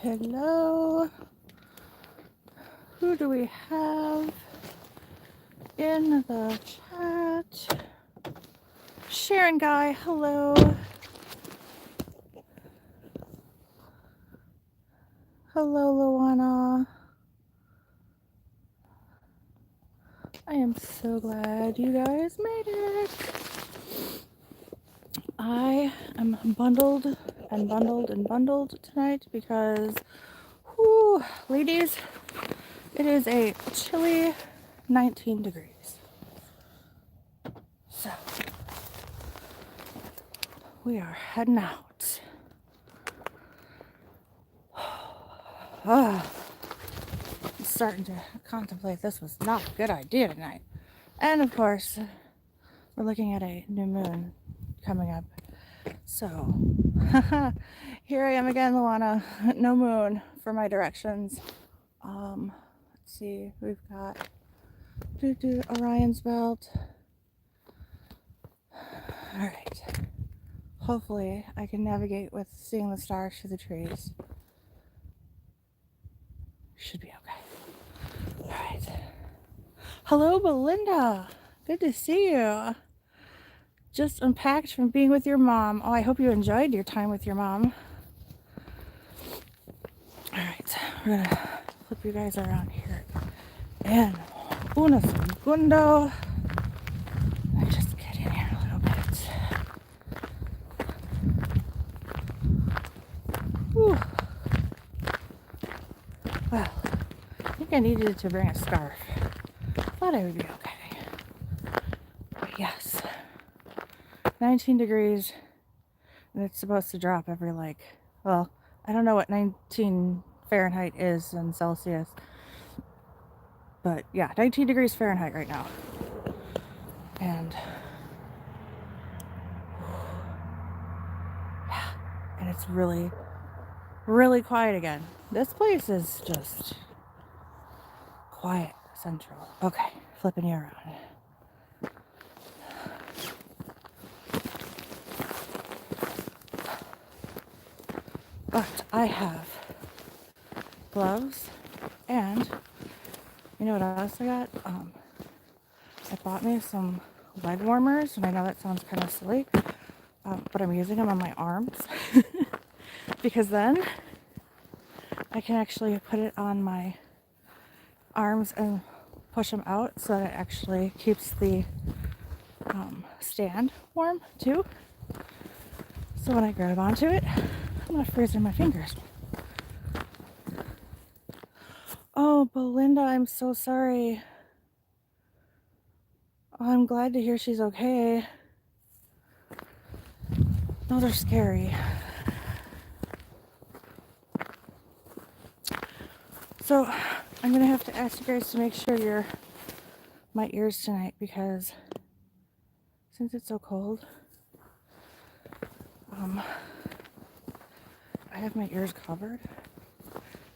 Hello. Who do we have in the chat? Sharon Guy, hello. Hello, Luana. I am so glad you guys made it. I am bundled and bundled and bundled tonight because, whew, ladies, it is a chilly 19 degrees. So, we are heading out. I'm starting to contemplate this was not a good idea tonight. And of course, we're looking at a new moon coming up. So, here I am again, Luana. No moon for my directions. Let's see, we've got Orion's belt. Alright. Hopefully I can navigate with seeing the stars through the trees. Should be okay. Alright. Hello, Belinda. Good to see you. Just unpacked from being with your mom. Oh, I hope you enjoyed your time with your mom. Alright, we're gonna flip you guys around here. And una segundo. Let me just get in here a little bit. Whew. Well, I think I needed to bring a scarf. Thought I would be okay. But yes. 19 degrees, and it's supposed to drop every well, I don't know what 19 Fahrenheit is in Celsius, but yeah, 19 degrees Fahrenheit right now. And yeah, and it's really, really quiet again. This place is just quiet central. Okay, flipping you around. But I have gloves, and you know what else I got? I bought me some leg warmers, and I know that sounds kind of silly, but I'm using them on my arms because then I can actually put it on my arms and push them out so that it actually keeps the stand warm too. So when I grab onto it, I'm not freezing my fingers. Oh, Belinda, I'm so sorry. Oh, I'm glad to hear she's okay. Those are scary. So I'm gonna have to ask you guys to make sure you're my ears tonight, because since it's so cold, I have my ears covered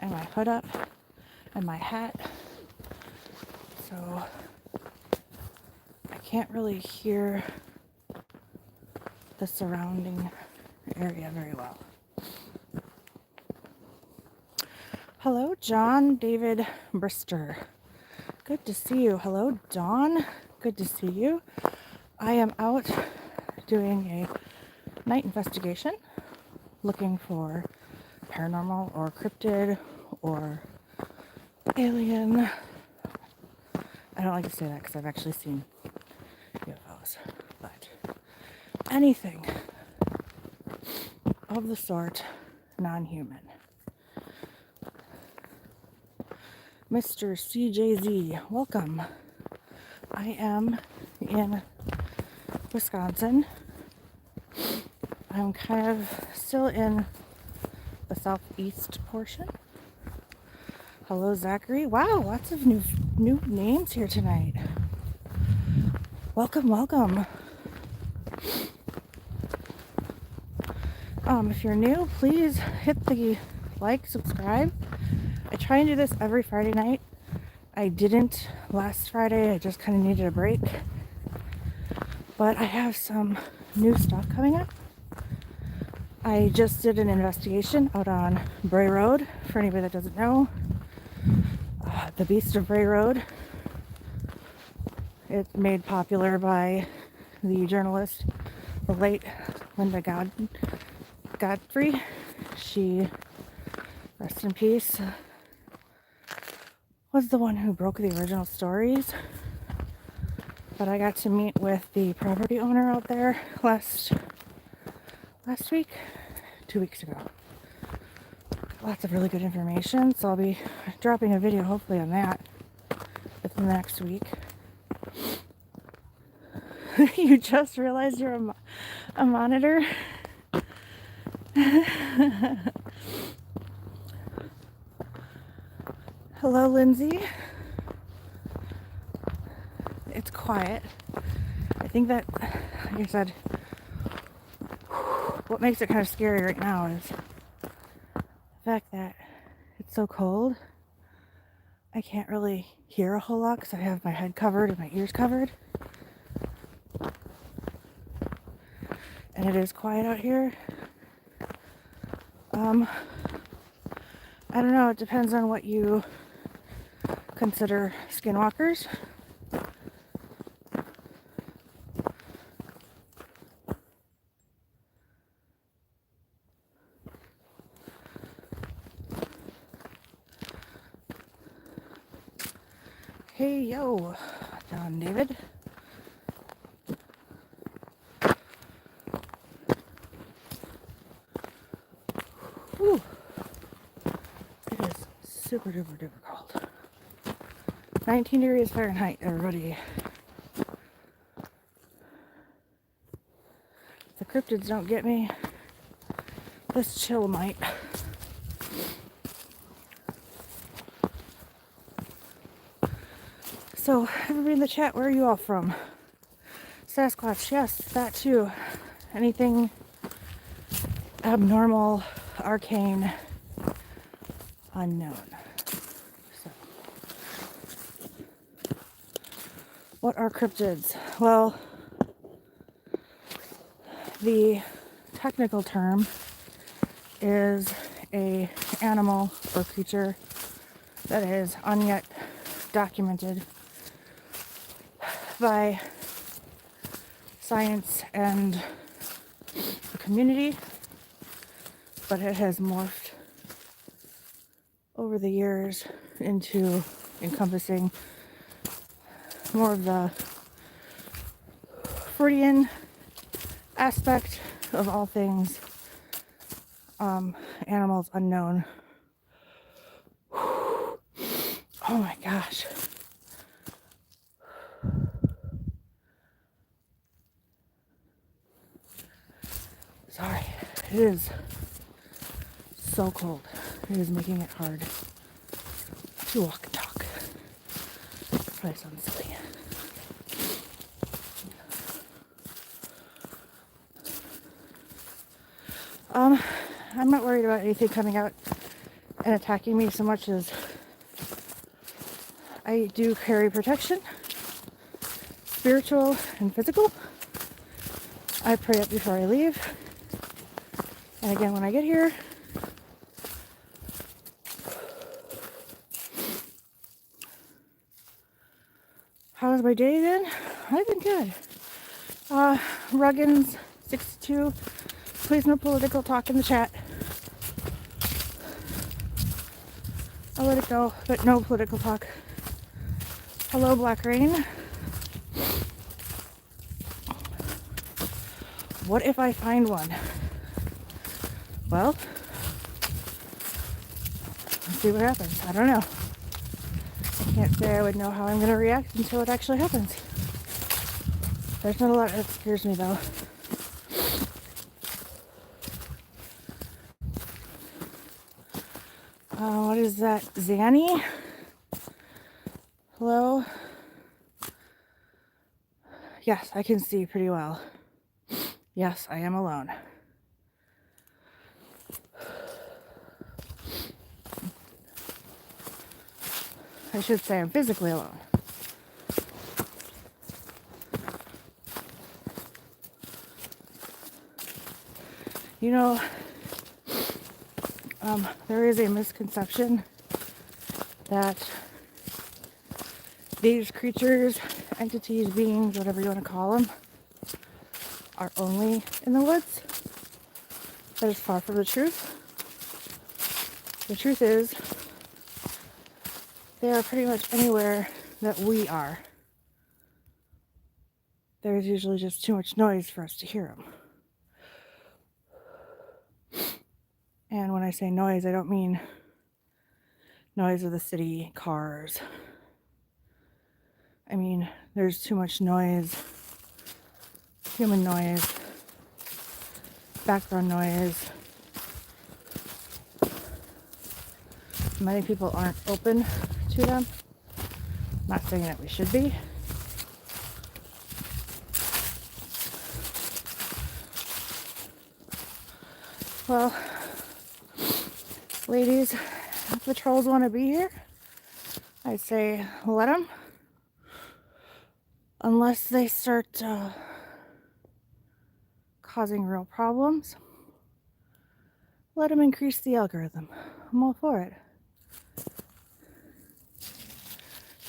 and my hood up and my hat, so I can't really hear the surrounding area very well. Hello, John David Brister. Good to see you. Hello, Dawn. Good to see you. I am out doing a night investigation, looking for paranormal or cryptid or alien. I don't like to say that because I've actually seen UFOs, but anything of the sort, non-human. Mr. CJZ, welcome. I am in Wisconsin. I'm kind of still in the southeast portion. Hello, Zachary. Wow, lots of new names here tonight. Welcome, welcome. If you're new, please hit the like, subscribe. I try and do this every Friday night. I didn't last Friday. I just kind of needed a break. But I have some new stuff coming up. I just did an investigation out on Bray Road. For anybody that doesn't know, the Beast of Bray Road. It's made popular by the journalist, the late Linda Godfrey. She, rest in peace, was the one who broke the original stories. But I got to meet with the property owner out there last week, 2 weeks ago. Lots of really good information, so I'll be dropping a video hopefully on that within the next week. You just realized you're a monitor? Hello, Lindsay. It's quiet. I think that, like I said, what makes it kind of scary right now is the fact that it's so cold. I can't really hear a whole lot because I have my head covered and my ears covered. And it is quiet out here. I don't know, it depends on what you consider skinwalkers. Hey, yo, John David. Whew. It is super duper duper cold. 19 degrees Fahrenheit, everybody. If the cryptids don't get me, this chill might. So, everybody in the chat, where are you all from? Sasquatch, yes, that too. Anything abnormal, arcane, unknown. So, what are cryptids? Well, the technical term is a animal or creature that is unyet documented by science and the community, but it has morphed over the years into encompassing more of the Freudian aspect of all things animals unknown. Oh my gosh. Sorry, it is so cold. It is making it hard to walk and talk. Probably sounds silly. I'm not worried about anything coming out and attacking me so much as I do carry protection, spiritual and physical. I pray up before I leave. And again, when I get here, how has my day been? I've been good. Ruggins 62, please no political talk in the chat. I'll let it go, but no political talk. Hello, Black Rain. What if I find one? Well, let's see what happens. I don't know. I can't say I would know how I'm going to react until it actually happens. There's not a lot that scares me, though. What is that? Zanny? Hello? Yes, I can see pretty well. Yes, I am alone. I should say I'm physically alone. You know, there is a misconception that these creatures, entities, beings, whatever you want to call them, are only in the woods. That is far from the truth. The truth is, they are pretty much anywhere that we are. There's usually just too much noise for us to hear them. And when I say noise, I don't mean noise of the city, cars. I mean, there's too much noise, human noise, background noise. Many people aren't open to them. I'm not saying that we should be. Well, ladies, if the trolls want to be here, I'd say let them. Unless they start causing real problems, let them increase the algorithm. I'm all for it.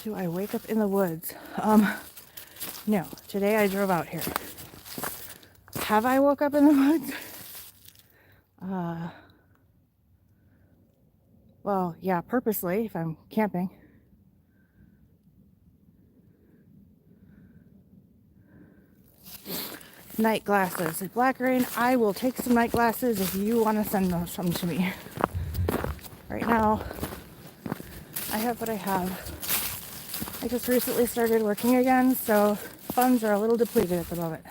Do I wake up in the woods? No. Today I drove out here. Have I woke up in the woods? Well, yeah, purposely if I'm camping. Night glasses. Black Rain, I will take some night glasses if you want to send some to me. Right now, I have what I have. I just recently started working again, so funds are a little depleted at the moment.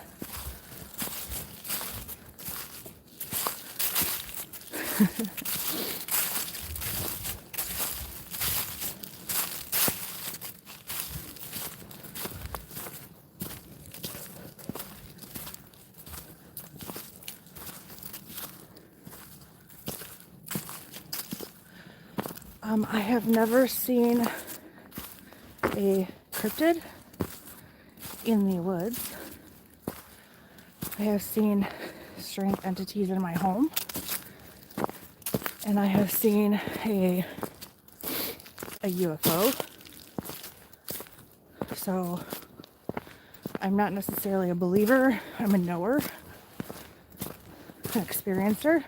I have never seen a cryptid in the woods. I have seen strange entities in my home, and I have seen a UFO. So I'm not necessarily a believer, I'm a knower, an experiencer,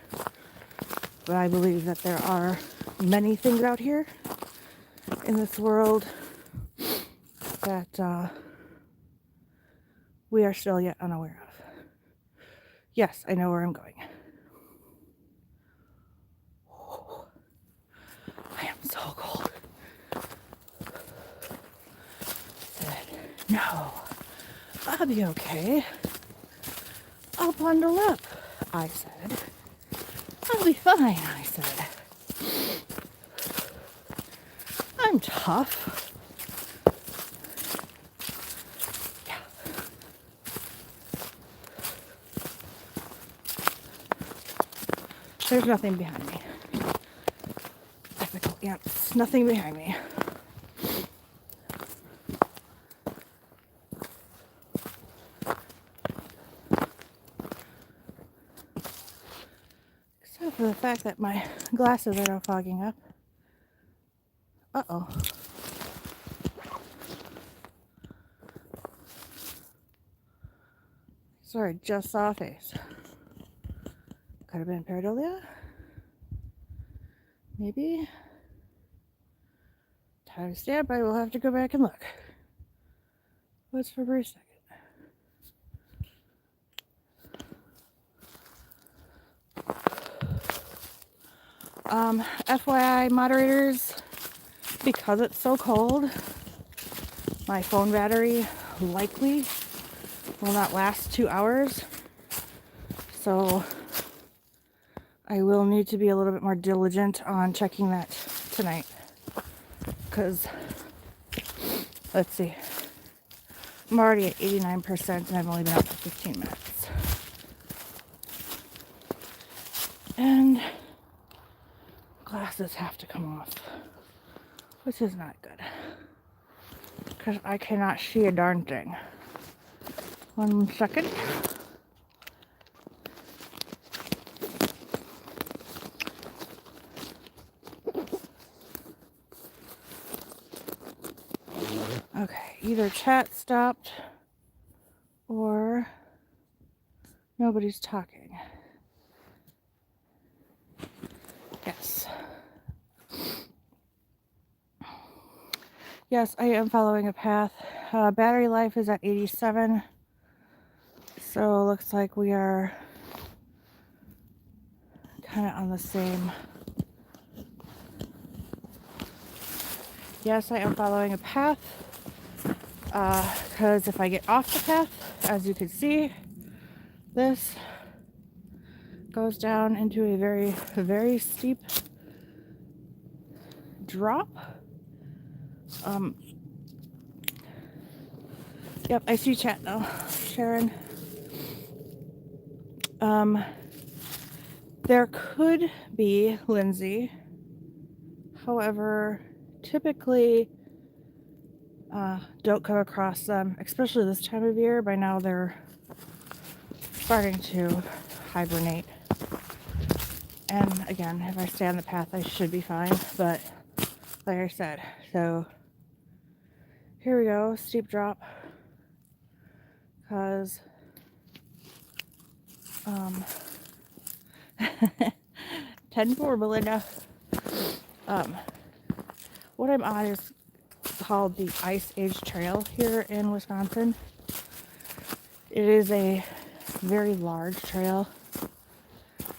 but I believe that there are many things out here in this world that we are still yet unaware of. Yes, I know where I'm going. Oh, I am so cold. I said, no, I'll be okay. I'll bundle up, I said. I'll be fine, I said. I'm tough. Yeah. There's nothing behind me. Ethical ants, nothing behind me. Except for the fact that my glasses are now fogging up. Uh-oh. Sorry, just saw a face. Could have been pareidolia? Maybe? Time stamp, I will have to go back and look. What's for a brief second? FYI, moderators, because it's so cold, my phone battery likely will not last 2 hours. So I will need to be a little bit more diligent on checking that tonight. Because, let's see, I'm already at 89% and I've only been out for 15 minutes. And glasses have to come off, which is not good. Because I cannot see a darn thing. 1 second. either chat stopped or nobody's talking. Yes. Yes, I am following a path. Battery life is at 87. So looks like we are kind of on the same. Yes, I am following a path. Because if I get off the path, as you can see, this goes down into a very steep drop. Yep, I see chat now, Sharon. There could be Lindsay. However, typically don't come across them, especially this time of year. By now they're starting to hibernate. And again, if I stay on the path, I should be fine. But like I said, so here we go, steep drop. Because 10-4, Belinda. What I'm on is called the Iceage Trail here in Wisconsin. It is a very large trail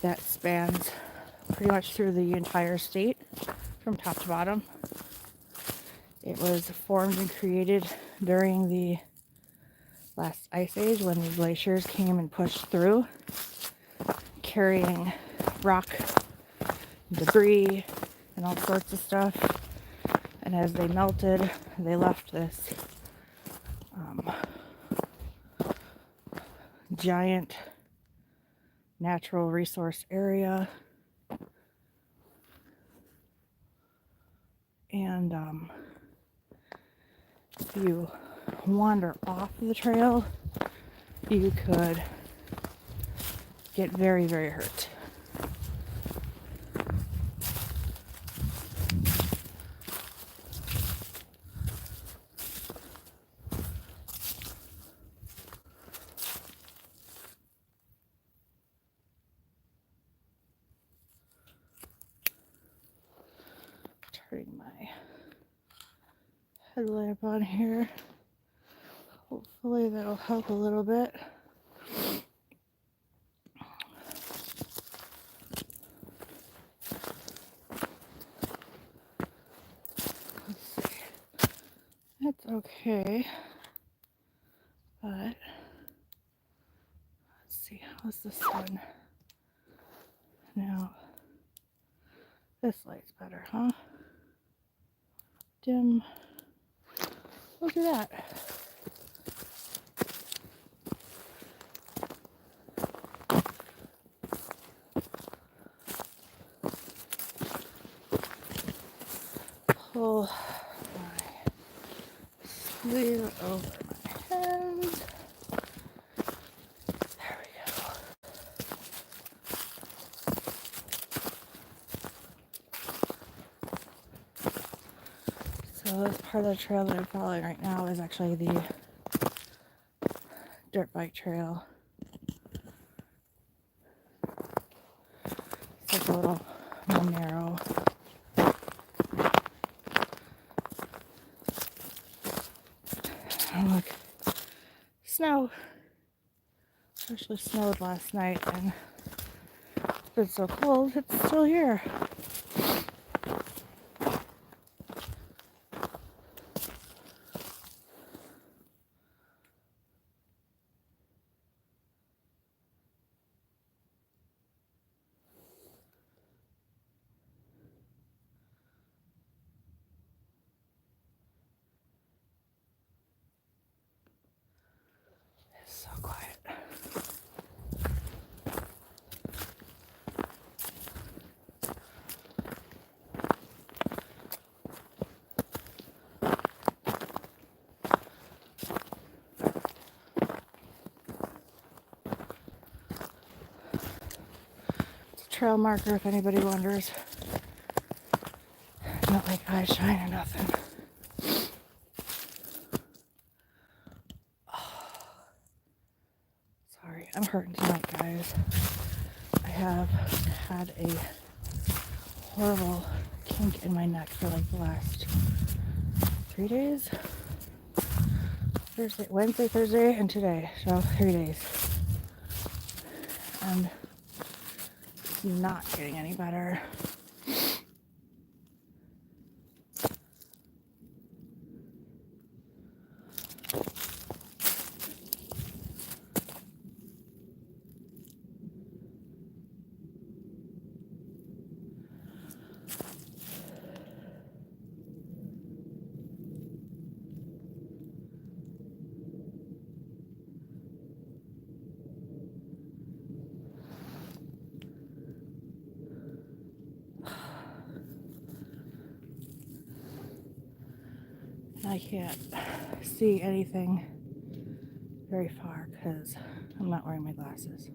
that spans pretty much through the entire state from top to bottom. It was formed and created during the last ice age when the glaciers came and pushed through, carrying rock, debris, and all sorts of stuff. And as they melted, they left this giant natural resource area. And if you wander off the trail, you could get very, very hurt. Turning my headlamp on here. Hopefully that'll help a little bit. Let's see. That's okay. But let's see, how's this one? Now, this light's better, huh? Dim. We'll do that. Pull my sleeve over my hands. There we go. So this part of the trail that I'm following right now is actually the dirt bike trail. It's like a little more narrow. And look, snow. Actually snowed last night and it's been so cold, it's still here. It's so quiet. Trail marker if anybody wonders. Not like eye shine or nothing. I'm hurting tonight, guys. I have had a horrible kink in my neck for like the last 3 days. Wednesday, Thursday, and today. So 3 days. And it's not getting any better. I can't see anything very far because I'm not wearing my glasses.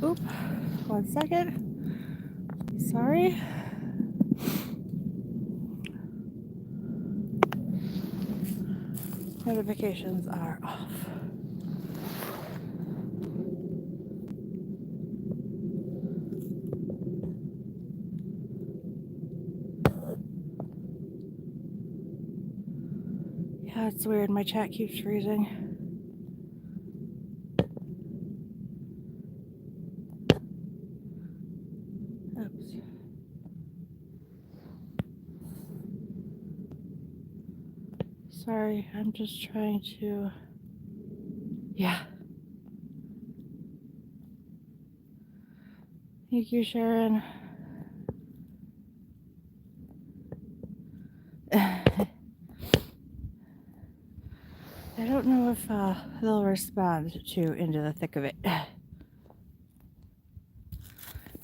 Oop, 1 second. Sorry. Notifications are off. Yeah, it's weird. My chat keeps freezing. Oops. Sorry, I'm just trying to... Yeah. Thank you, Sharon. I don't know if they'll respond to Into the Thick of It.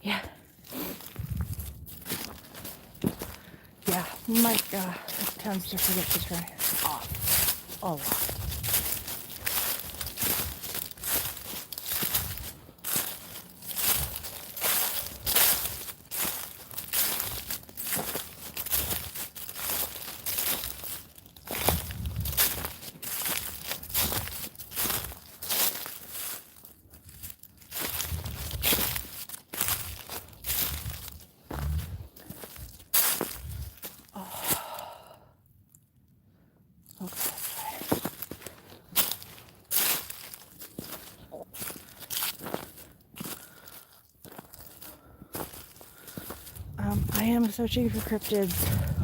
Yeah. Yeah, Mike tends to forget to turn it off a lot. I am searching for cryptids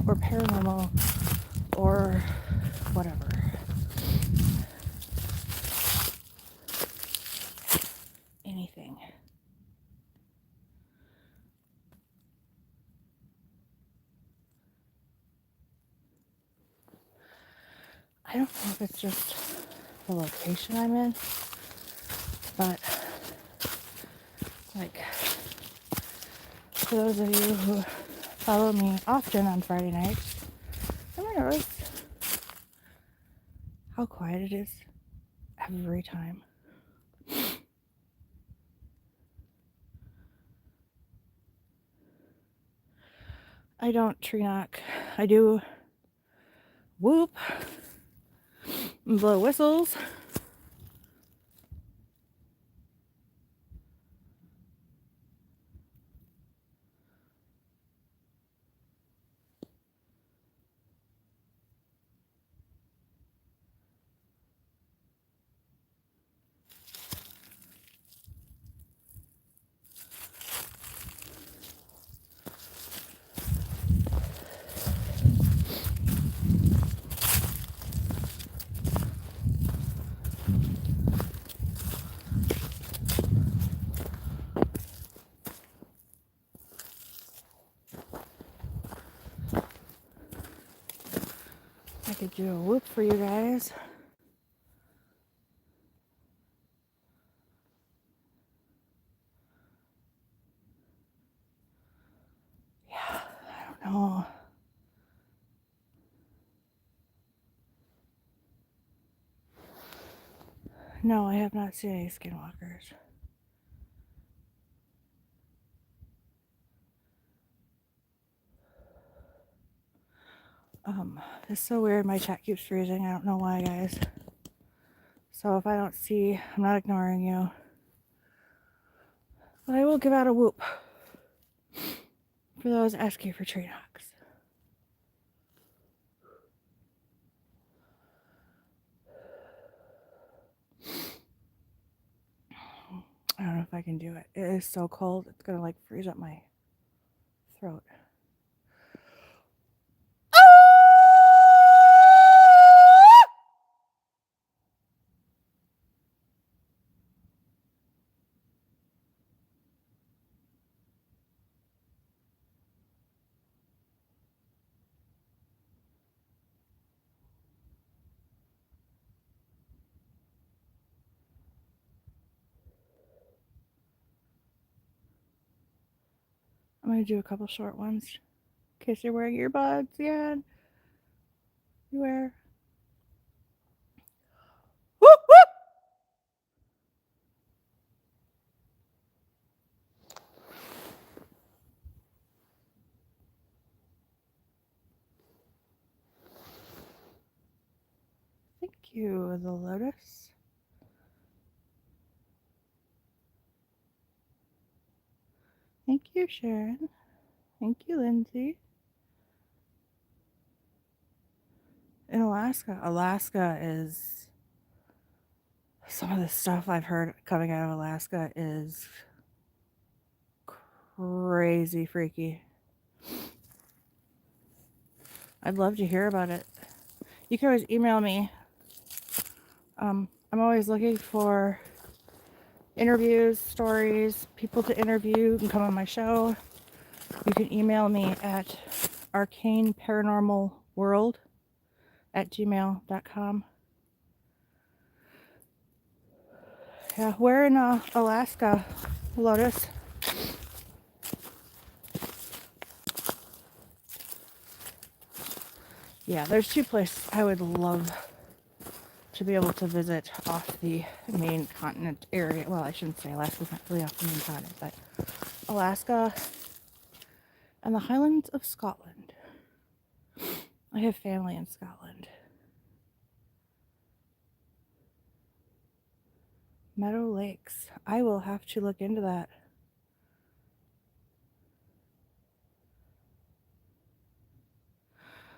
or paranormal or whatever. Anything. I don't know if it's just the location I'm in, but like for those of you who follow me often on Friday nights, ever notice how quiet it is every time? I don't tree knock. I do whoop and blow whistles. I could do a whoop for you guys. No, I have not seen any skinwalkers. It's so weird. My chat keeps freezing. I don't know why, guys. So if I don't see, I'm not ignoring you. But I will give out a whoop for those asking for tree knocks. I don't know if I can do it. It is so cold. It's gonna like freeze up my throat. I'm gonna do a couple short ones in case you're wearing earbuds. Yeah, you wear. Whoop whoop. Thank you, the lotus. Thank you, Sharon. Thank you, Lindsay. In Alaska is some of the stuff I've heard coming out of Alaska is crazy freaky. I'd love to hear about it. You can always email me. I'm always looking for interviews, stories, people to interview. You can come on my show. You can email me at arcaneparanormalworld@gmail.com. Yeah, we're in Alaska, Lotus. Yeah, there's two places I would love to be able to visit off the main continent area. Well, I shouldn't say Alaska's not really off the main continent, but Alaska and the Highlands of Scotland. I have family in Scotland. Meadow Lakes. I will have to look into that.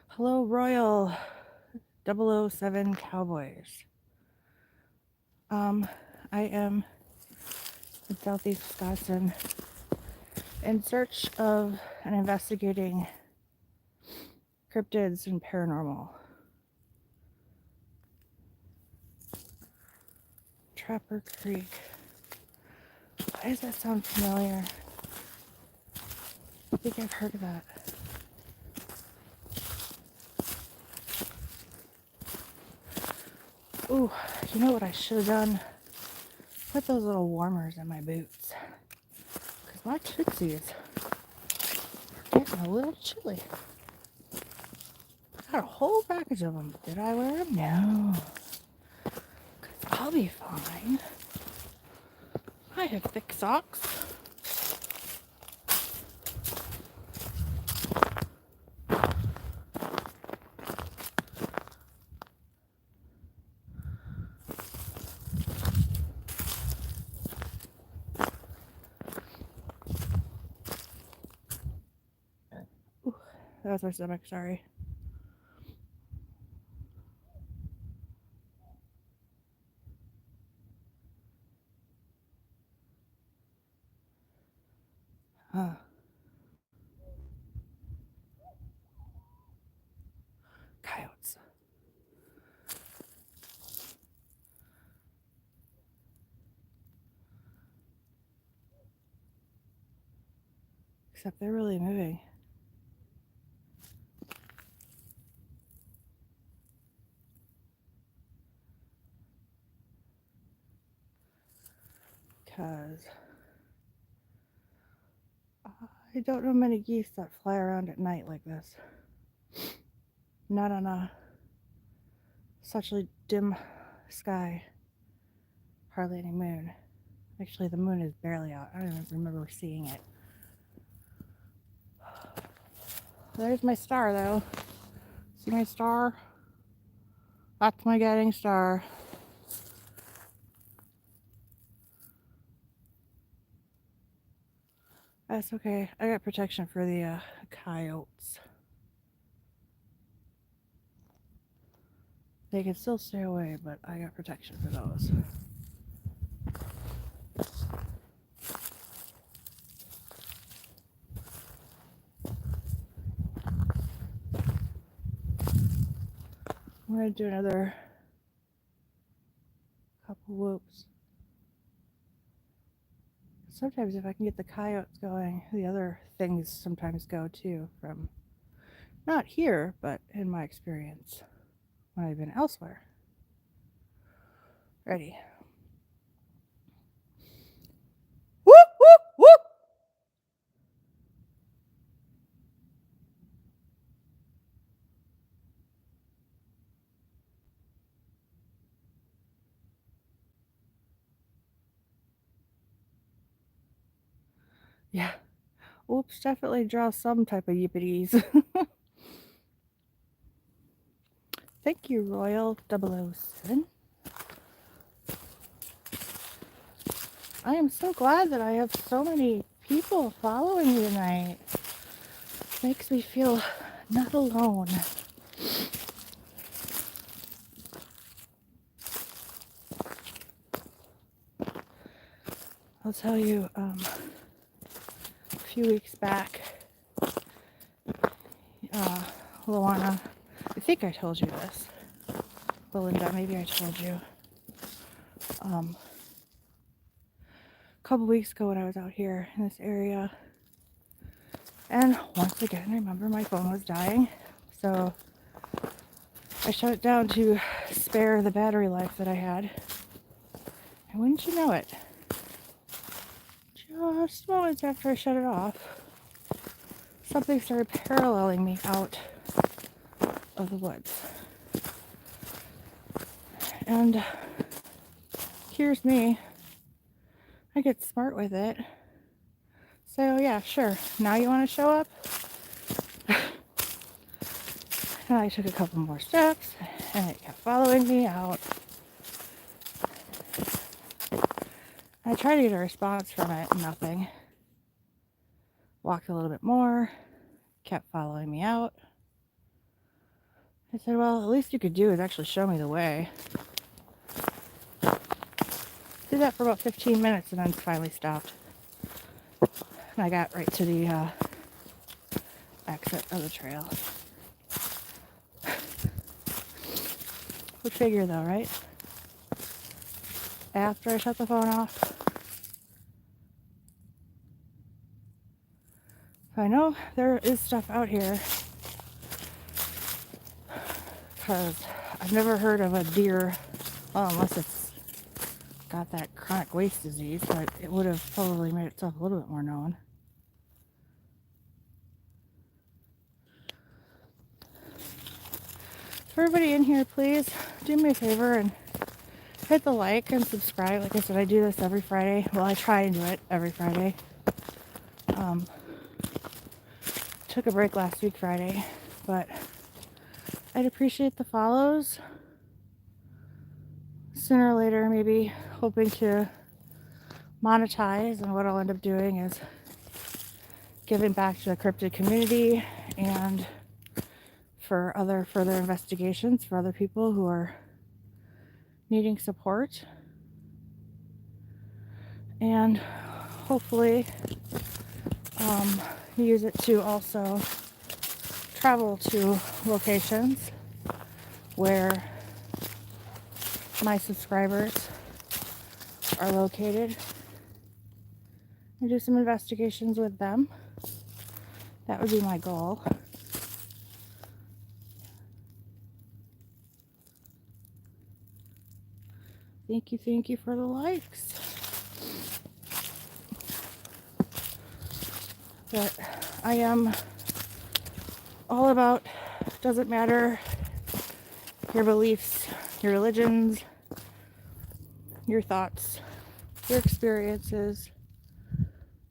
Hello, Royal 007 Cowboys. I am in southeast Wisconsin in search of and investigating cryptids and paranormal. Trapper Creek. Why does that sound familiar? I think I've heard of that. Ooh, you know what I should have done? Put those little warmers in my boots. Because my tootsies are getting a little chilly. I got a whole package of them. Did I wear them? No. Because I'll be fine. I have thick socks. Ooh, that was my stomach, sorry. Huh. Coyotes. Except they're really moving. Because I don't know many geese that fly around at night like this. Not on a such a dim sky. hardly any moon. Actually, the moon is barely out. I don't even remember seeing it. There's my star, though. See my star? That's my guiding star. That's okay. I got protection for the coyotes. They can still stay away, but I got protection for those. I'm going to do another couple whoops. Sometimes if I can get the coyotes going, the other things sometimes go too, from not here, but in my experience when I've been elsewhere. Ready. Whoop, whoop, whoop! Yeah. Whoops definitely draws some type of yippities. Thank you, Royal 007. I am so glad that I have so many people following me tonight. Makes me feel not alone. I'll tell you, a few weeks back, Luana, I think I told you this. Belinda, maybe I told you. A couple weeks ago when I was out here in this area, and once again, I remember my phone was dying, so I shut it down to spare the battery life that I had. And wouldn't you know it, just moments after I shut it off, something started paralleling me out of the woods. And here's me. I get smart with it. Say, oh yeah, sure. Now you want to show up? And I took a couple more steps, and it kept following me out. I tried to get a response from it, nothing. Walked a little bit more, kept following me out. I said, well, at least you could do is actually show me the way. Did that for about 15 minutes and then finally stopped. And I got right to the exit of the trail. Would figure though, right? After I shut the phone off. I know there is stuff out here, because I've never heard of a deer, well, unless it's got that chronic waste disease, but it would have probably made itself a little bit more known. For everybody in here, please do me a favor and hit the like and subscribe. Like I said, I do this every Friday. Well, I try and do it every Friday. Took a break last week Friday, but I'd appreciate the follows. Sooner or later, maybe hoping to monetize, and what I'll end up doing is giving back to the cryptid community and for other further investigations for other people who are needing support, and hopefully use it to also travel to locations where my subscribers are located and do some investigations with them. That would be my goal. Thank you for the likes. But I am all about, doesn't matter your beliefs, your religions, your thoughts, your experiences.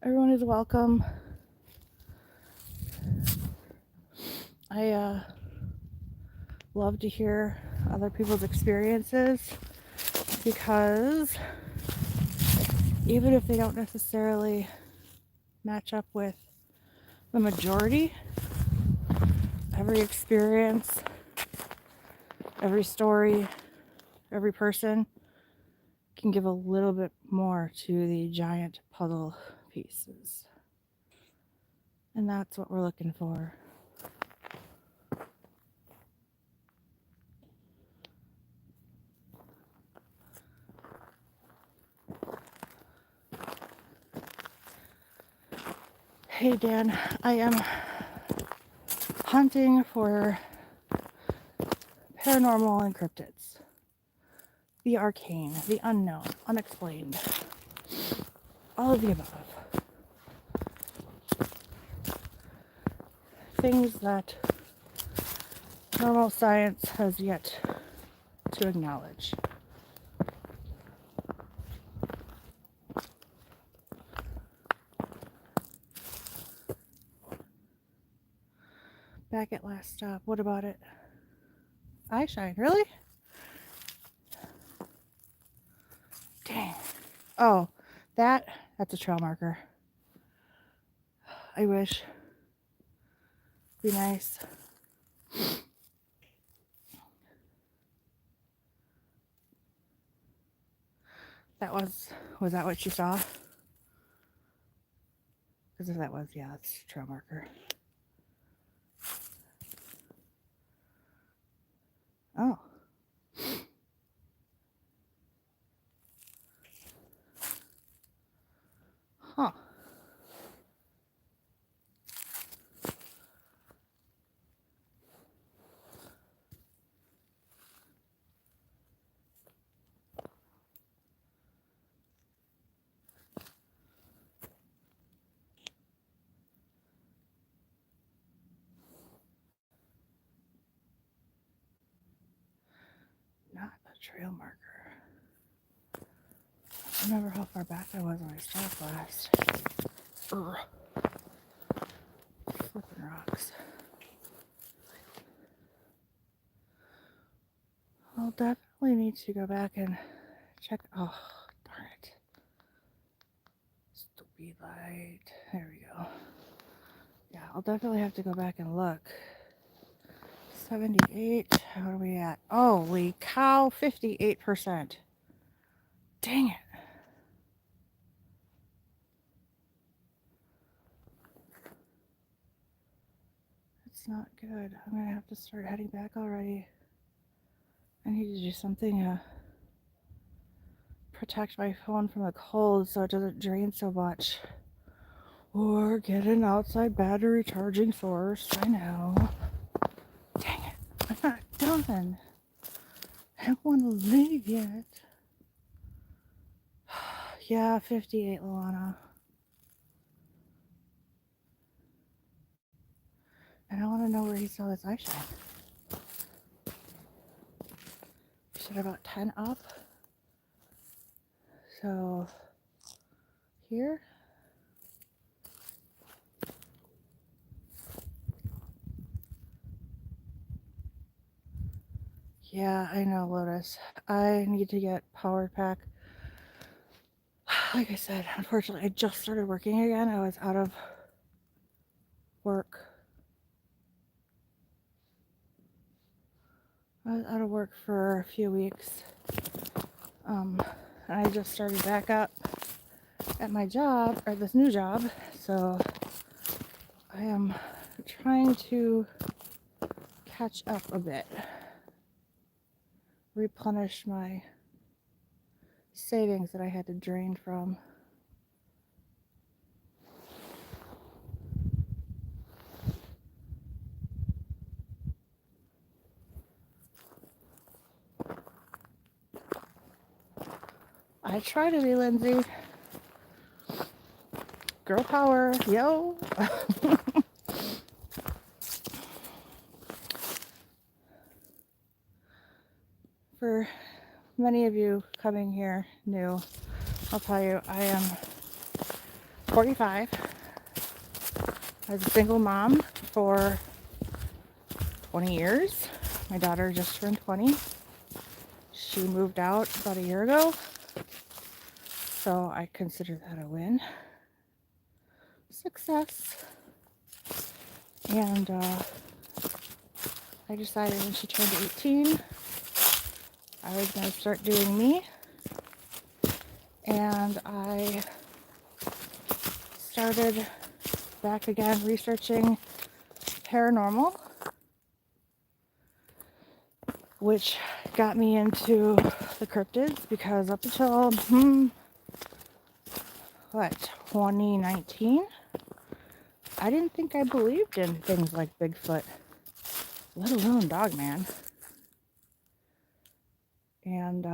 Everyone is welcome. I love to hear other people's experiences because even if they don't necessarily match up with the majority, every experience, every story, every person can give a little bit more to the giant puzzle pieces. And that's what we're looking for. Hey Dan, I am hunting for paranormal and cryptids. The arcane, the unknown, unexplained. All of the above. Things that normal science has yet to acknowledge. Back at last stop, what about it? Eye shine, really? Dang. Oh, that's a trail marker. I wish. Be nice. Was that what you saw? Because if that was, yeah, that's a trail marker. Oh. Huh. Not a trail marker. I remember how far back I was when I stopped last. Ugh. Flipping rocks. I'll definitely need to go back and check. Oh, darn it. Stupid light. There we go. Yeah, I'll definitely have to go back and look. 78. How are we at? Holy cow, 58%. Dang it. It's not good. I'm going to have to start heading back already. I need to do something to protect my phone from the cold so it doesn't drain so much. Or get an outside battery charging source. I know. Dang it. I'm not done. I don't want to leave yet. Yeah, 58, Luana. And I want to know where he saw this eye shine. He said about 10 up. So, here. Yeah, I know, Lotus. I need to get power pack. Like I said, unfortunately, I just started working again. I was out of work. I was out of work for a few weeks. And I just started back up at my job, or this new job. So I am trying to catch up a bit. Replenish my savings that I had to drain from. I try to be, Lindsay. Girl power, yo. For many of you coming here knew, I'll tell you, I am 45. I was a single mom for 20 years. My daughter just turned 20. She moved out about a year ago, so I consider that a win. Success. And I decided when she turned 18, I was going to start doing me. And I started back again researching paranormal, which got me into the cryptids because up until 2019, I didn't think I believed in things like Bigfoot, let alone Dogman. And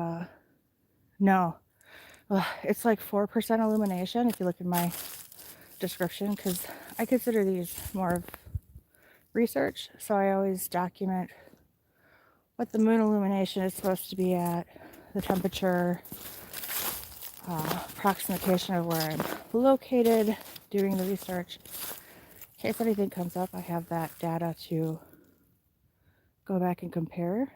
no, it's like 4% Illumination if you look at my description, because I consider these more of research, so I always document what the moon illumination is supposed to be at, the temperature, approximation of where I'm located, doing the research. In case anything comes up, I have that data to go back and compare.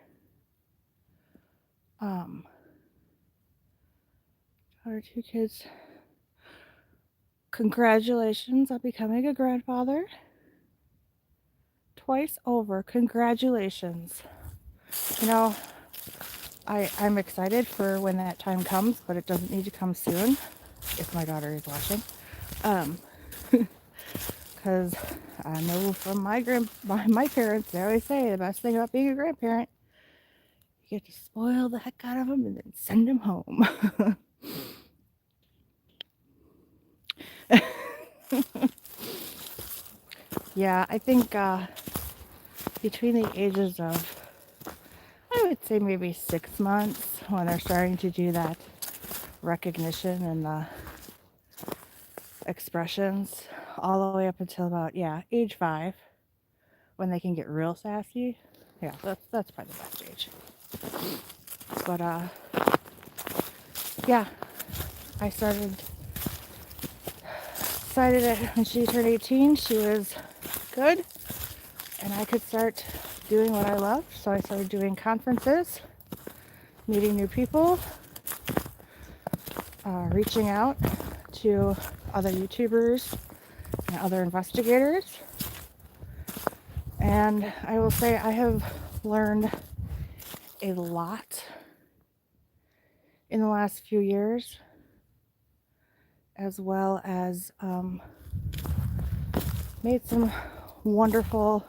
Our 2 kids. Congratulations on becoming a grandfather. Twice over. Congratulations. You know, I'm excited for when that time comes, but it doesn't need to come soon, if my daughter is watching. Because I know from my parents, they always say the best thing about being a grandparent, you get to spoil the heck out of them and then send them home. Yeah, I think between the ages of, I would say maybe 6 months, when they're starting to do that recognition and the expressions, all the way up until about, age 5, when they can get real sassy. Yeah, that's probably the best age. But yeah, I decided that when she turned 18, she was good and I could start doing what I love. So I started doing conferences, meeting new people, reaching out to other YouTubers and other investigators. And I will say I have learned a lot in the last few years, as well as made some wonderful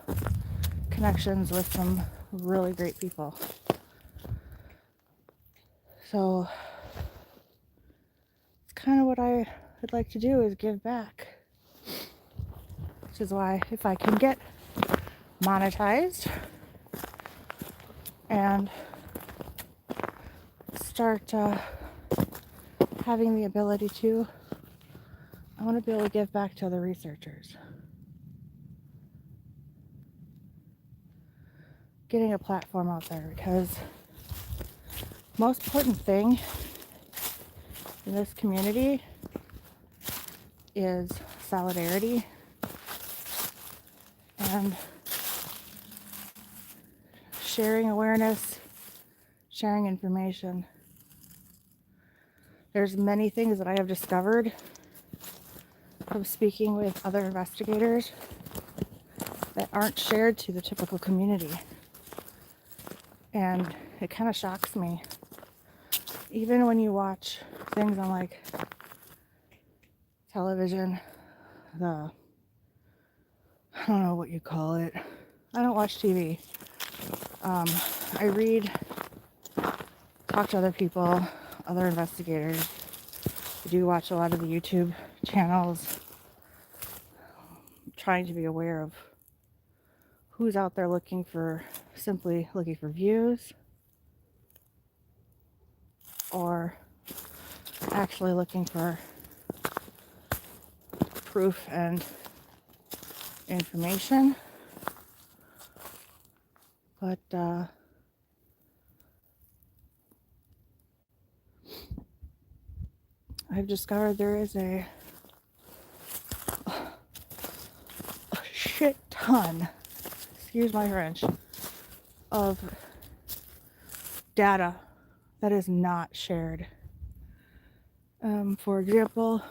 connections with some really great people. So it's kind of what I would like to do, is give back. Which is why, if I can get monetized and start having the ability to, I want to be able to give back to other researchers. Getting a platform out there, because most important thing in this community is solidarity and sharing awareness, sharing information. There's many things that I have discovered from speaking with other investigators that aren't shared to the typical community. And it kind of shocks me. Even when you watch things on like television, I don't know what you call it. I don't watch TV. I read, talk to other people, other investigators. I do watch a lot of the YouTube channels, trying to be aware of who's out there simply looking for views, or actually looking for proof and information. But I've discovered there is a shit ton, excuse my French, of data that is not shared. For example,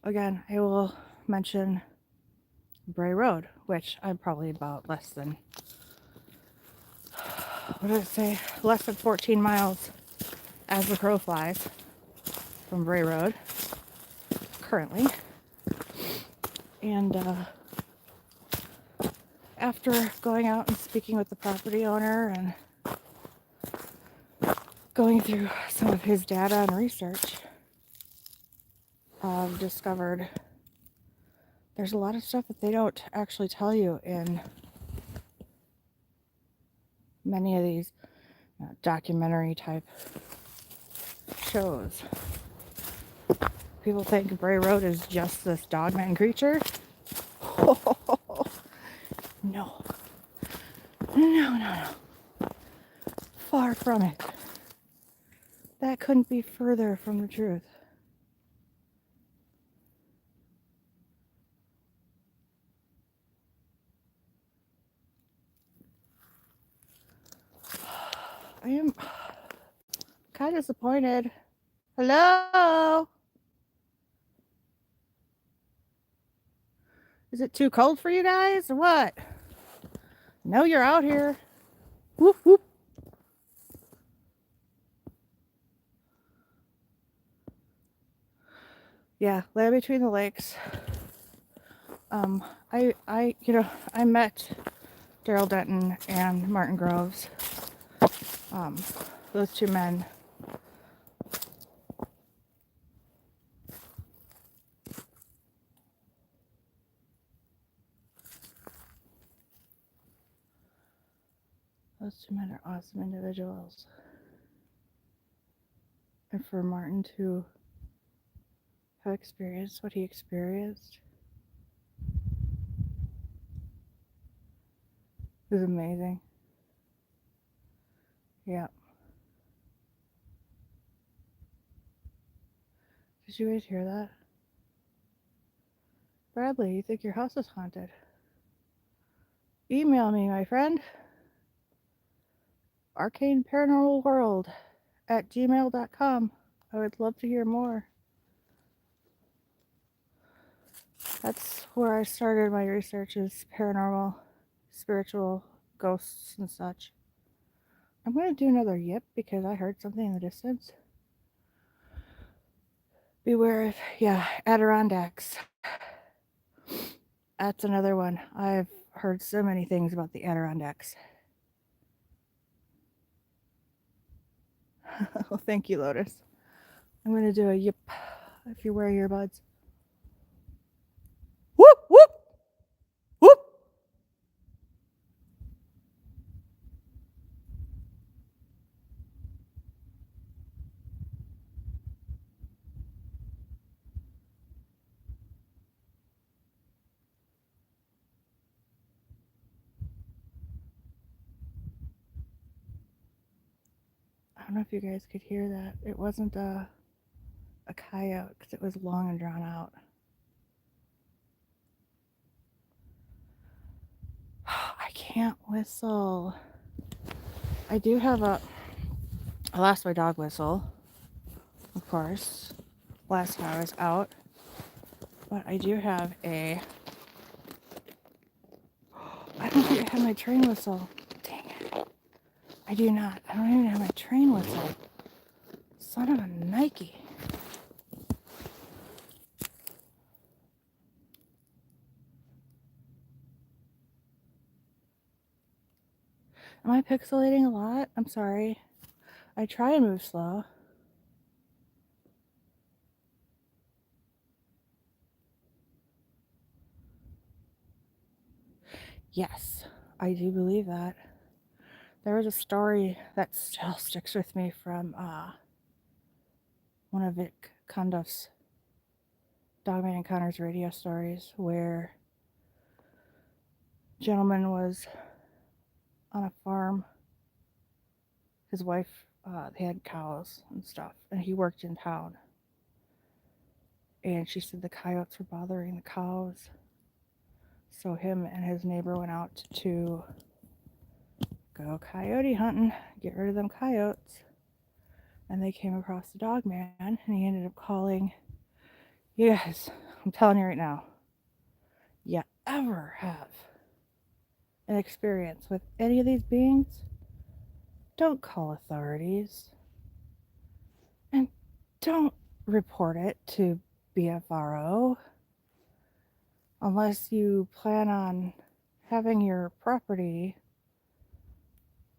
again, I will mention Bray Road, which I'm probably about less than, what did it say? Less than 14 miles as the crow flies from Bray Road currently. And after going out and speaking with the property owner and going through some of his data and research, I've discovered there's a lot of stuff that they don't actually tell you in many of these documentary type shows. People think Bray Road is just this dogman creature. No. No. Far from it. That couldn't be further from the truth. I am kind of disappointed. Hello? Is it too cold for you guys or what? No, you're out here. Whoop, whoop. Yeah, Land Between the Lakes. I met Daryl Denton and Martin Groves. Those two men. Those two men are awesome individuals. And for Martin to have experienced what he experienced is amazing. Yeah. Did you guys hear that? Bradley, you think your house is haunted? Email me, my friend. Arcane Paranormal World at gmail.com. I would love to hear more. That's where I started my research, is paranormal, spiritual, ghosts and such. I'm going to do another yip because I heard something in the distance. Beware of, Adirondacks. That's another one. I've heard so many things about the Adirondacks. Well, thank you, Lotus. I'm going to do a yip if you wear earbuds. Whoop, whoop, whoop. I don't know if you guys could hear that. It wasn't a coyote because it was long and drawn out. I can't whistle. I do have I lost my dog whistle, of course, last time I was out. But I do have I don't think I have my train whistle. Dang it. I do not. I don't even have my train whistle. Son of a Nike. Am I pixelating a lot? I'm sorry. I try and move slow. Yes, I do believe that. There was a story that still sticks with me from one of Vic Conduff's Dogman Encounters radio stories, where a gentleman was on a farm. His wife They had cows and stuff, and he worked in town. And she said the coyotes were bothering the cows. So him and his neighbor went out to go coyote hunting, get rid of them coyotes. And they came across the dog man, and he ended up calling. You guys, I'm telling you right now, you ever have an experience with any of these beings, don't call authorities. And don't report it to BFRO unless you plan on having your property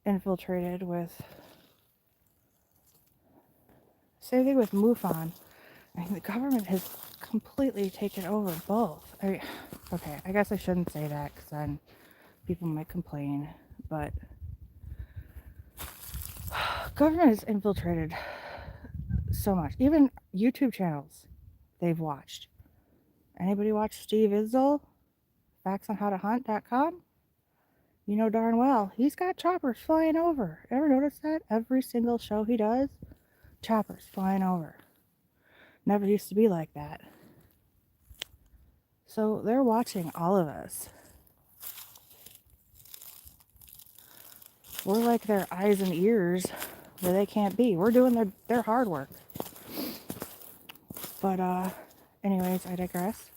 infiltrated with. Same thing with MUFON. I mean, the government has completely taken over both. Okay, I guess I shouldn't say that because then people might complain, but government has infiltrated so much. Even YouTube channels they've watched. Anybody watch Steve Izzle? FactsOnHowToHunt.com? You know darn well, he's got choppers flying over. Ever notice that? Every single show he does, choppers flying over. Never used to be like that. So they're watching all of us. We're like their eyes and ears where they can't be. We're doing their hard work. But anyways, I digress.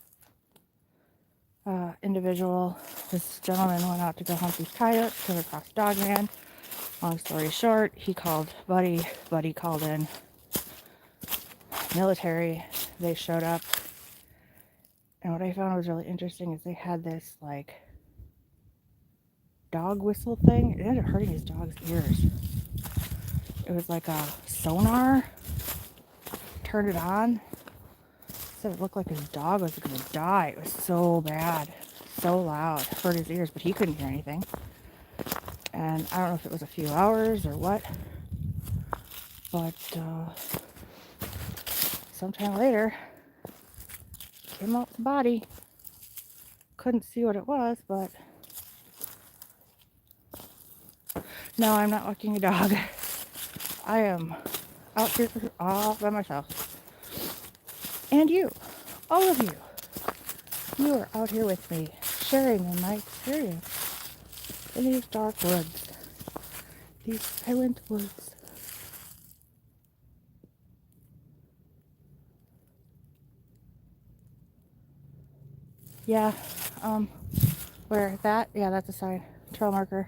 This gentleman went out to go hunt these coyotes, came across Dogman. Long story short, he called Buddy. Buddy called in military. They showed up. And what I found was really interesting is they had this like dog whistle thing. It ended up hurting his dog's ears. It was like a sonar. Turned it on. Said it looked like his dog was gonna die. It was so bad, so loud, hurt his ears, but he couldn't hear anything. And I don't know if it was a few hours or what, but sometime later, came out the body. Couldn't see what it was, but no, I'm not walking a dog. I am out here all by myself. And you, all of you, you are out here with me, sharing in my experience in these dark woods, these silent woods. Yeah, where that? Yeah, that's a sign. Trail marker.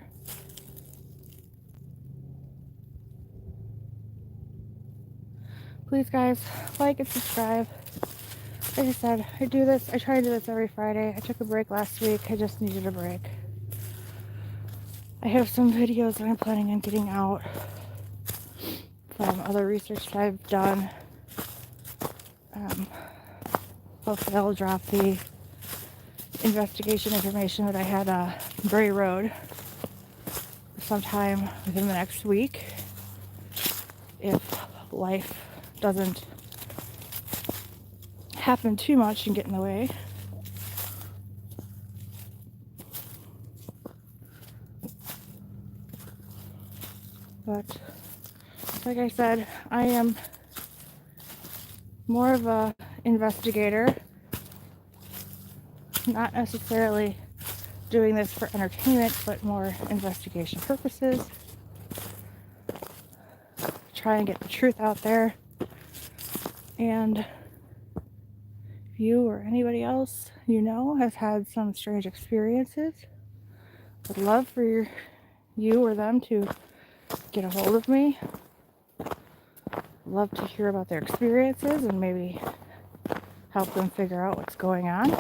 Please, guys, like and subscribe. Like I said, I try to do this every Friday. I took a break last week. I just needed a break. I have some videos that I'm planning on getting out from other research that I've done. Hopefully I'll drop the investigation information that I had Bray Road sometime within the next week, if life doesn't happen too much and get in the way. But like I said, I am more of a investigator, not necessarily doing this for entertainment, but more investigation purposes. Try and get the truth out there. And if you or anybody else you know has had some strange experiences, I'd love for you or them to get a hold of me. Love to hear about their experiences and maybe help them figure out what's going on.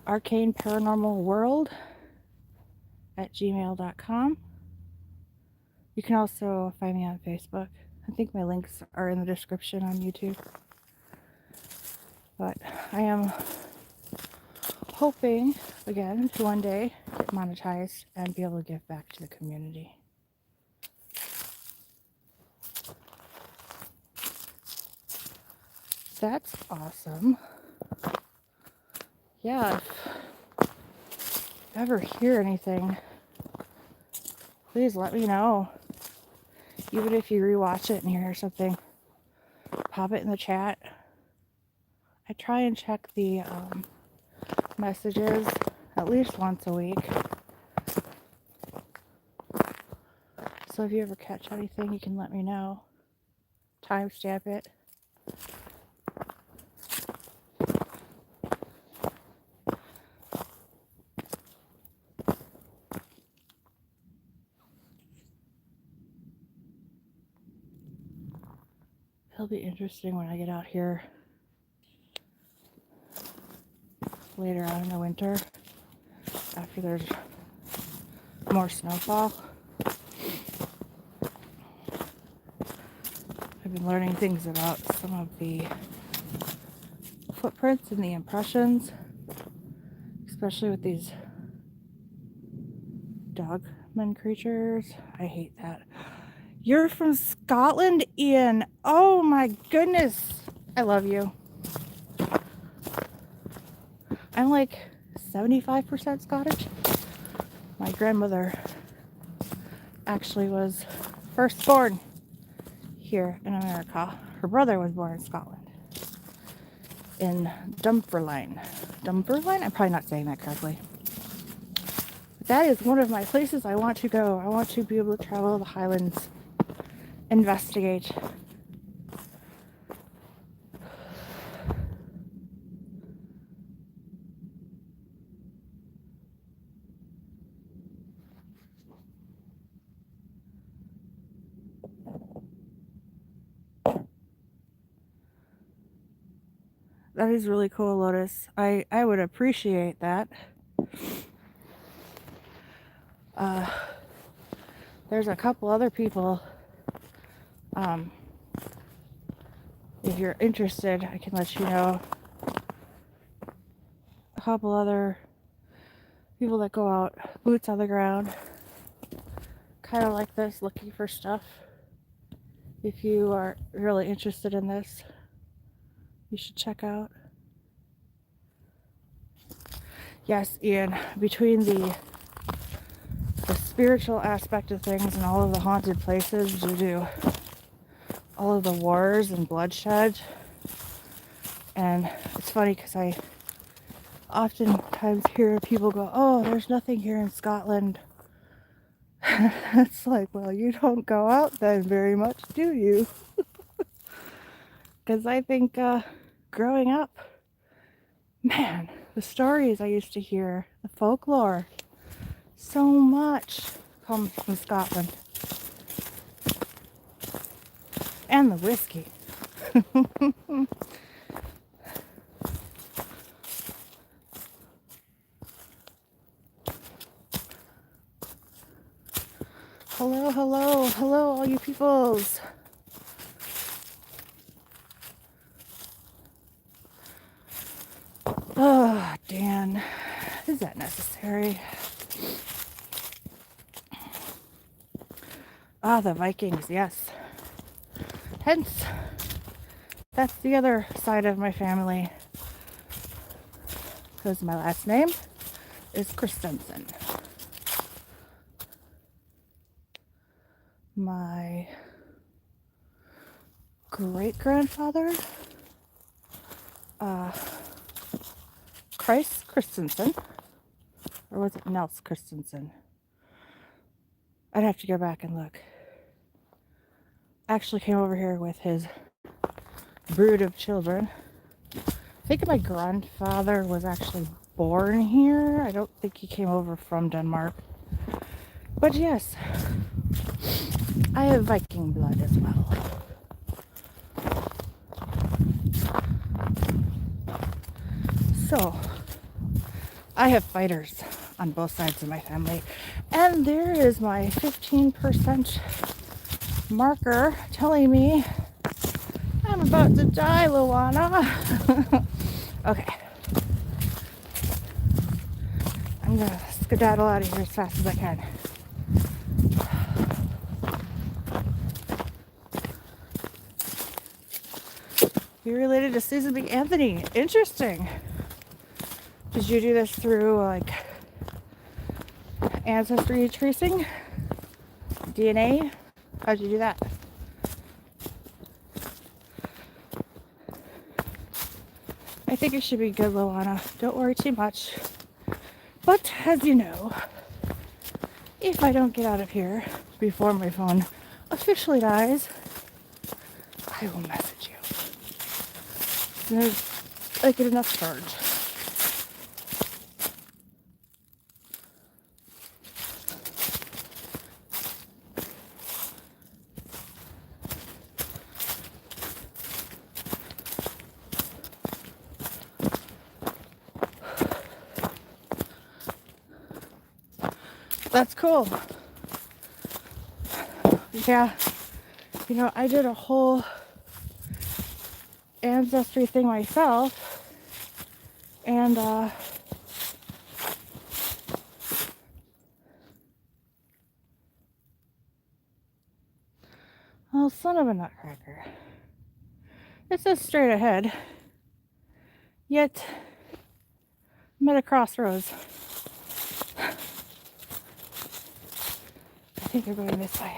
Arcane Paranormal World at gmail.com. You can also find me on Facebook. I think my links are in the description on YouTube. But I am hoping, again, to one day get monetized and be able to give back to the community. That's awesome. Yeah, if you ever hear anything please let me know. Even if you rewatch it and hear something, pop it in the chat. I try and check the messages at least once a week. So if you ever catch anything, you can let me know. Timestamp it. It'll be interesting when I get out here later on in the winter, after there's more snowfall. I've been learning things about some of the footprints and the impressions, especially with these dogman creatures. I hate that. You're from Scotland, Ian. Oh my goodness. I love you. I'm like 75% Scottish. My grandmother actually was first born here in America. Her brother was born in Scotland, in Dunfermline. Dunfermline? I'm probably not saying that correctly. But that is one of my places I want to go. I want to be able to travel the Highlands, investigate. That is really cool, Lotus. I would appreciate that. There's a couple other people. If you're interested, I can let you know. A couple other people that go out, boots on the ground, kind of like this, looking for stuff. If you are really interested in this, you should check out. Yes, Ian, between the spiritual aspect of things and all of the haunted places due to all of the wars and bloodshed. And it's funny because I oftentimes hear people go, oh, there's nothing here in Scotland. It's like, well, you don't go out then very much, do you? Because I think growing up, man, the stories I used to hear, the folklore, so much comes from Scotland. And the whiskey. Hello, hello, hello, all you peoples. Oh, Dan, is that necessary? Ah, the Vikings, yes. Hence, that's the other side of my family. Because my last name is Christensen. My great-grandfather, Christ Christensen, or was it Nels Christensen? I'd have to go back and look. Actually came over here with his brood of children. I think my grandfather was actually born here. I don't think he came over from Denmark. But yes, I have Viking blood as well. So, I have fighters on both sides of my family. And there is my 15% marker telling me I'm about to die, Luana. Okay. I'm gonna skedaddle out of here as fast as I can. You're related to Susan B. Anthony. Interesting. Did you do this through like ancestry tracing? DNA? How'd you do that? I think it should be good, Luana. Don't worry too much. But as you know, if I don't get out of here before my phone officially dies, I will message you. There's I get enough charge. That's cool. Yeah. You know, I did a whole ancestry thing myself, and oh, son of a nutcracker. It says straight ahead, yet I'm at a crossroads. I think we're going this way.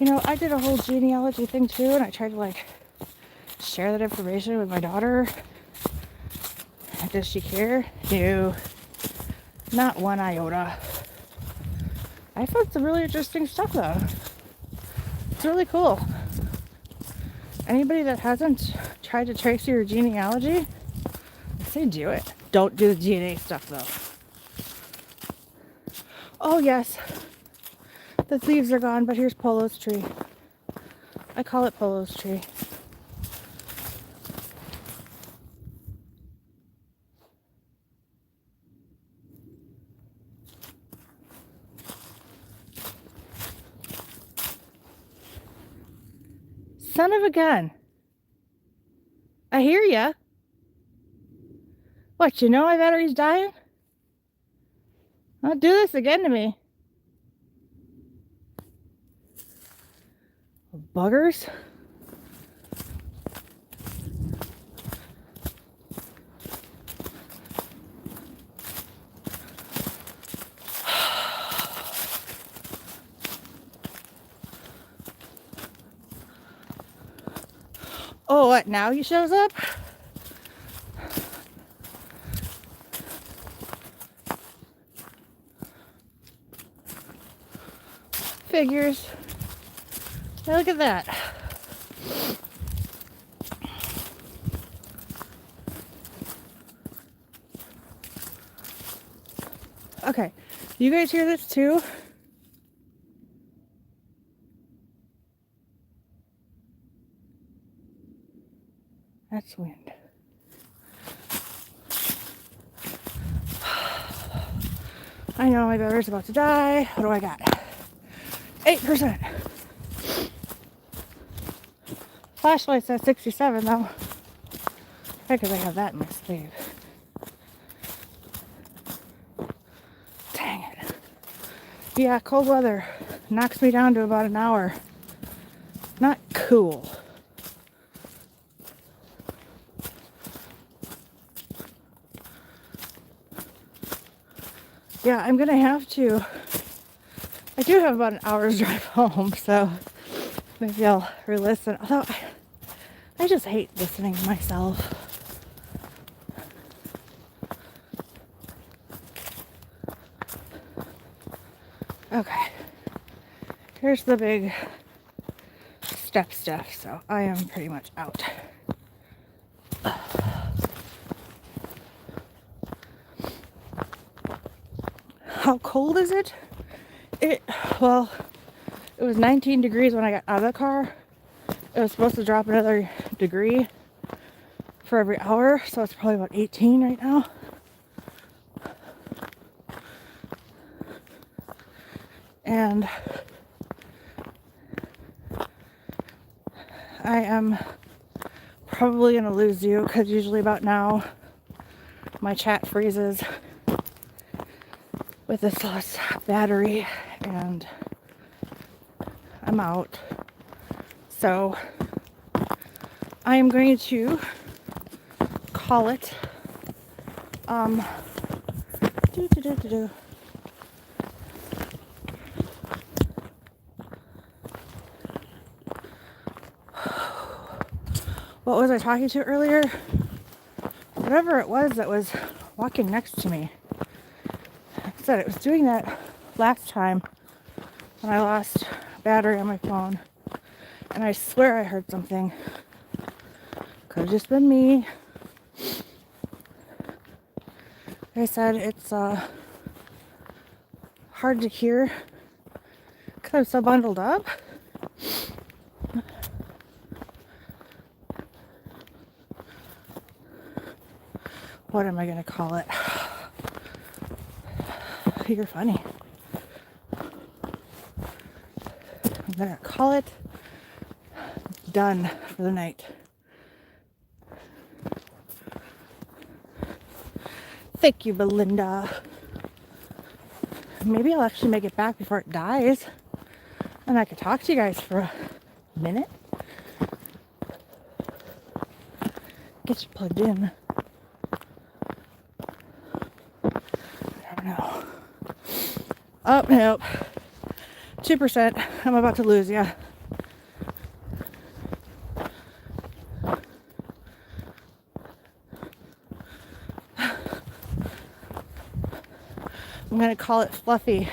You know, I did a whole genealogy thing too, and I tried to like share that information with my daughter. Does she care? No, not one iota. I found some really interesting stuff though. It's really cool. Anybody that hasn't tried to trace your genealogy, I say do it. Don't do the DNA stuff though. Oh yes, the leaves are gone, but here's Polo's tree. I call it Polo's tree. Son of a gun. I hear ya. What, you know my battery's dying? Don't do this again to me. Buggers. Oh, what, now he shows up? Figures. Now look at that. Okay, you guys hear this too? That's wind. I know my battery's about to die. What do I got? 8%. Flashlight says 67 though. Because I have that in my sleeve. Dang it. Yeah, cold weather knocks me down to about an hour. Not cool. Yeah, I'm gonna have to. I do have about an hour's drive home, so maybe I'll re-listen. Although I just hate listening to myself. Okay, here's the big step stuff, so I am pretty much out. How cold is it? Well, it was 19 degrees when I got out of the car. It was supposed to drop another degree for every hour, so it's probably about 18 right now. And I am probably going to lose you because usually about now my chat freezes with this last battery and I'm out. So I am going to call it Do, do, do, do, do. What was I talking to earlier? Whatever it was that was walking next to me. I said it was doing that last time when I lost battery on my phone. And I swear I heard something. Could have just been me. Like I said, it's hard to hear because I'm so bundled up. What am I going to call it? You're funny. I'm going to call it done for the night. Thank you, Belinda. Maybe I'll actually make it back before it dies. And I could talk to you guys for a minute. Get you plugged in. I don't know. Oh, nope. 2%. I'm about to lose you. I'm going to call it Fluffy.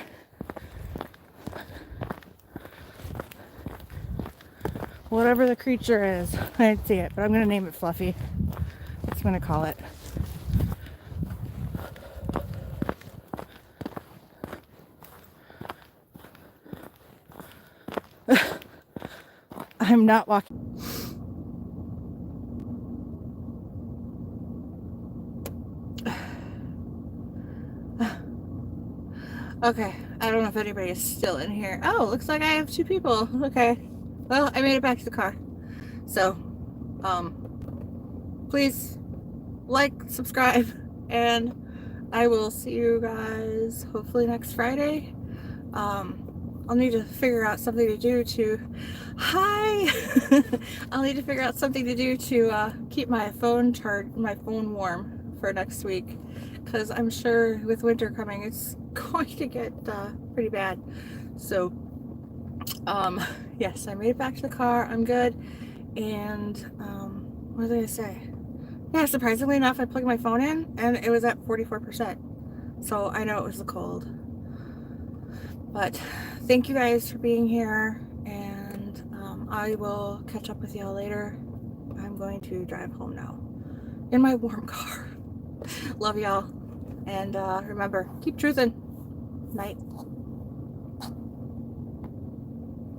Whatever the creature is. I didn't see it, but I'm going to name it Fluffy. That's what I'm going to call it. I'm not walking. Okay, I don't know if anybody is still in here. Oh, looks like I have 2 people. Okay. Well, I made it back to the car. So, please like, subscribe, and I will see you guys hopefully next Friday. I'll need to figure out something to do to... Hi! I'll need to figure out something to do to keep my phone warm for next week. Because I'm sure with winter coming, it's going to get pretty bad. So, yes, I made it back to the car. I'm good. And, what was I going to say? Yeah, surprisingly enough, I plugged my phone in, and it was at 44%. So, I know it was the cold. But, thank you guys for being here, and I will catch up with y'all later. I'm going to drive home now in my warm car. Love y'all, and remember, keep truthing. Night.